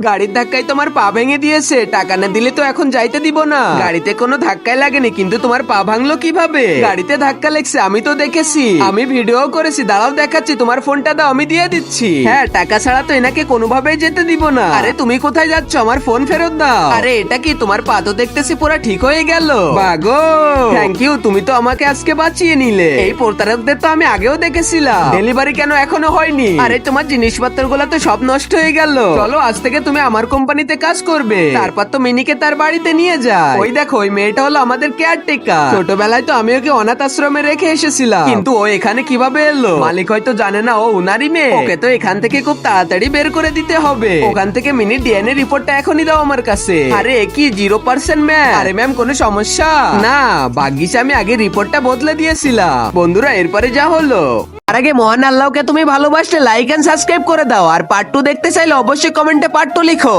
গাড়ির ধাক্কায় তোমার পা ভেঙে দিয়েছে, টাকা না দিলে তো এখন যাইতে দিব না। গাড়িতে কোনো ধাক্কাই লাগেনি, কিন্তু তোমার পা ভাঙলো কিভাবে? গাড়িতে ধাক্কা লেগছে, আমি তো দেখেছি, আমি ভিডিও করেছি। দাঁড়াও দেখাচ্ছি, তোমার ফোনটা দাও, আমি দিয়ে দিচ্ছি। হ্যাঁ, টাকা ছাড়া তো এনাকে কোনোভাবেই যেতে দিব না। আরে তুমি কোথায় যাচ্ছ? আমার ফোন ফেরত দাও। আরে এটা কি, তোমার পা তো দেখতেছি পুরো ঠিক হয়ে গেল। বাগো, থ্যাংক ইউ, তুমি তো আমাকে আজকে বাঁচিয়ে নিলে। এই প্রতারকদের তো আমি আগেও দেখেছিলাম। ডেলিভারি কেন এখনো হয়নি? আরে তোমার জিনিসপত্র গুলো তো সব নষ্ট হয়ে গেল। চলো আজ থেকে তুমি আমার কোম্পানিতে কাজ করবে। তারপর তো মিনিকে তার বাড়িতে নিয়ে যায়। ওই দেখো, ওই মেয়েটা হলো আমাদের কেয়ারটেকার। ছোটবেলায় তো আমি ওকে অনাথ আশ্রমে রেখে এসেছিলাম, কিন্তু ও এখানে কিভাবে এলো? মালিক হয়তো জানে না ও উনারই মেয়ে। ওকে তো এখান থেকে খুব তাড়াতাড়ি বের করে দিতে হবে। ওখান থেকে মিনি ডিএনএ রিপোর্টটা এখনই দাও আমার কাছে। আরে কি 0% ম্যাম? আরে ম্যাম, কোনো সমস্যা না, ভাগ্যিস আমি আগে রিপোর্টটা বদলে দিয়েছিলাম। বন্ধুরা, এরপরে যা হলো। তার আগে মহান আল্লাহকে তুমি ভালোবাসলে লাইক এন্ড সাবস্ক্রাইব করে দাও। আর পার্ট 2 দেখতে চাইলে অবশ্যই কমেন্টে পার্ট 2 লিখো।